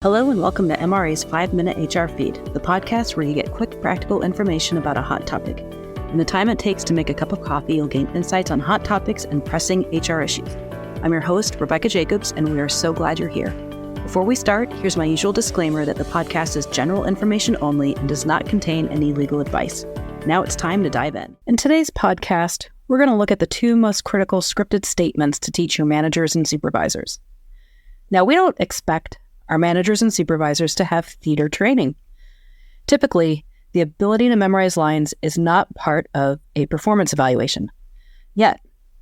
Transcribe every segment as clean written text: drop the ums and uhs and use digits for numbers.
Hello and welcome to MRA's 5-Minute HR Feed, the podcast where you get quick, practical information about a hot topic. In the time it takes to make a cup of coffee, you'll gain insights on hot topics and pressing HR issues. I'm your host, Rebecca Jacobs, and we are so glad you're here. Before we start, here's my usual disclaimer that the podcast is general information only and does not contain any legal advice. Now it's time to dive in. In today's podcast, we're going to look at the two most critical scripted statements to teach your managers and supervisors. Now, we don't expect our managers and supervisors to have theater training. Typically, the ability to memorize lines is not part of a performance evaluation. Yet,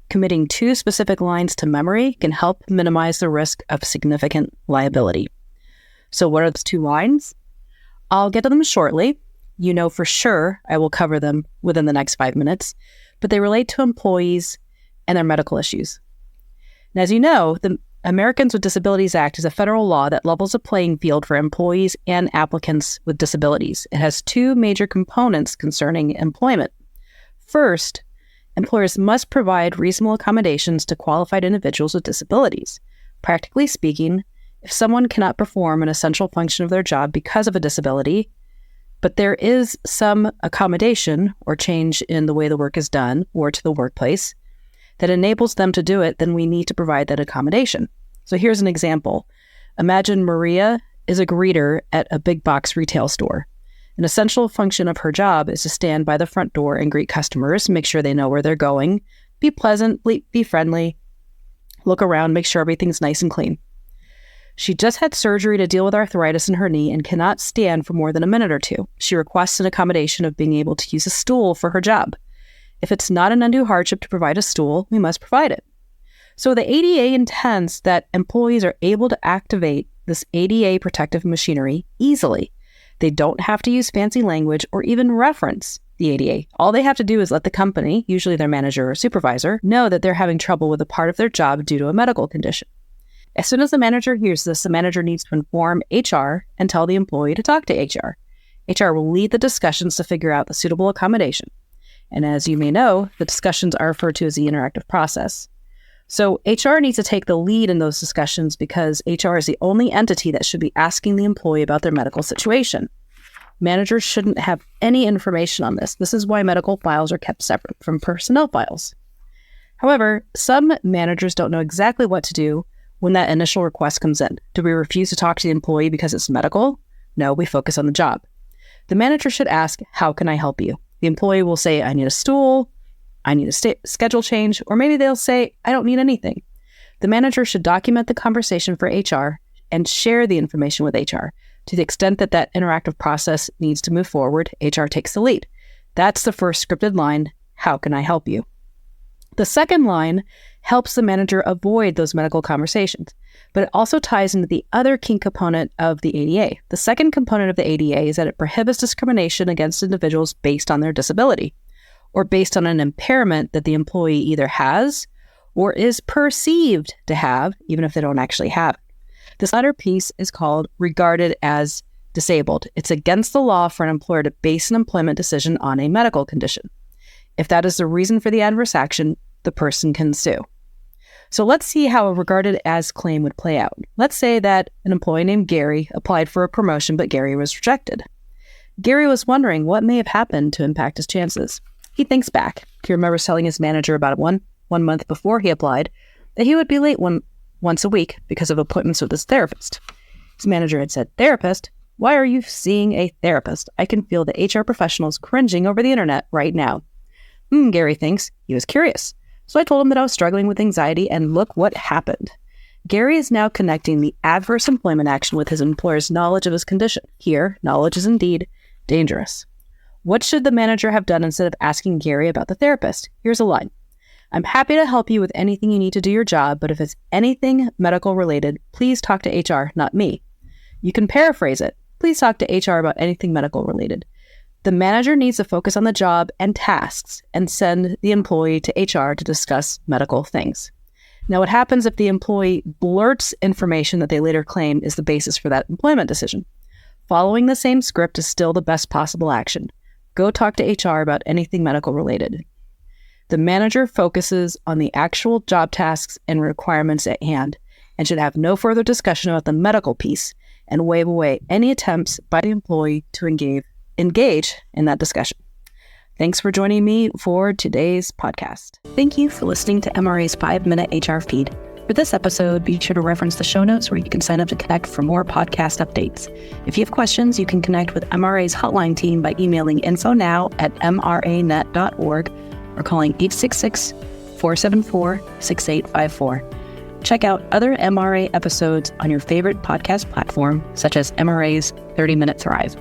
committing two specific lines to memory can help minimize the risk of significant liability. So what are those two lines? I'll get to them shortly. You know for sure I will cover them within the next 5 minutes, but they relate to employees and their medical issues. And as you know, the Americans with Disabilities Act is a federal law that levels the playing field for employees and applicants with disabilities. It has two major components concerning employment. First, employers must provide reasonable accommodations to qualified individuals with disabilities. Practically speaking, if someone cannot perform an essential function of their job because of a disability, but there is some accommodation or change in the way the work is done or to the workplace that enables them to do it, then we need to provide that accommodation. So here's an example. Imagine Maria is a greeter at a big box retail store. An essential function of her job is to stand by the front door and greet customers, make sure they know where they're going, be pleasant, be friendly, look around, make sure everything's nice and clean. She just had surgery to deal with arthritis in her knee and cannot stand for more than a minute or two. She requests an accommodation of being able to use a stool for her job. If it's not an undue hardship to provide a stool, we must provide it. So the ADA intends that employees are able to activate this ADA protective machinery easily. They don't have to use fancy language or even reference the ADA. All they have to do is let the company, usually their manager or supervisor, know that they're having trouble with a part of their job due to a medical condition. As soon as the manager hears this, the manager needs to inform HR and tell the employee to talk to HR. HR will lead the discussions to figure out the suitable accommodation. And as you may know, the discussions are referred to as the interactive process. So HR needs to take the lead in those discussions because HR is the only entity that should be asking the employee about their medical situation. Managers shouldn't have any information on this. This is why medical files are kept separate from personnel files. However, some managers don't know exactly what to do when that initial request comes in. Do we refuse to talk to the employee because it's medical? No, we focus on the job. The manager should ask, "How can I help you?" The employee will say, "I need a stool, I need a schedule change," or maybe they'll say, "I don't need anything." The manager should document the conversation for HR and share the information with HR. To the extent that that interactive process needs to move forward, HR takes the lead. That's the first scripted line, "How can I help you?" The second line helps the manager avoid those medical conversations, but it also ties into the other key component of the ADA. The second component of the ADA is that it prohibits discrimination against individuals based on their disability or based on an impairment that the employee either has or is perceived to have, even if they don't actually have it. This latter piece is called regarded as disabled. It's against the law for an employer to base an employment decision on a medical condition. If that is the reason for the adverse action, the person can sue. So let's see how a regarded as claim would play out. Let's say that an employee named Gary applied for a promotion, but Gary was rejected. Gary was wondering what may have happened to impact his chances. He thinks back. He remembers telling his manager about one month before he applied that he would be late once a week because of appointments with his therapist. His manager had said, "Therapist? Why are you seeing a therapist? I can feel the HR professionals cringing over the internet right now." Gary thinks. He was curious. So I told him that I was struggling with anxiety, and look what happened. Gary is now connecting the adverse employment action with his employer's knowledge of his condition. Here, knowledge is indeed dangerous. What should the manager have done instead of asking Gary about the therapist? Here's a line. "I'm happy to help you with anything you need to do your job, but if it's anything medical related, please talk to HR, not me." You can paraphrase it. Please talk to HR about anything medical related. The manager needs to focus on the job and tasks and send the employee to HR to discuss medical things. Now, what happens if the employee blurts information that they later claim is the basis for that employment decision? Following the same script is still the best possible action. Go talk to HR about anything medical related. The manager focuses on the actual job tasks and requirements at hand and should have no further discussion about the medical piece and wave away any attempts by the employee to engage in that discussion. Thanks for joining me for today's podcast. Thank you for listening to MRA's 5-Minute HR Feed. For this episode, be sure to reference the show notes where you can sign up to connect for more podcast updates. If you have questions, you can connect with MRA's hotline team by emailing infonow@mranet.org or calling 866-474-6854. Check out other MRA episodes on your favorite podcast platform, such as MRA's 30-Minute Thrive.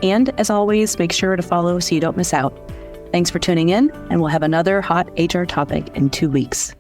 And as always, make sure to follow so you don't miss out. Thanks for tuning in, and we'll have another hot HR topic in 2 weeks.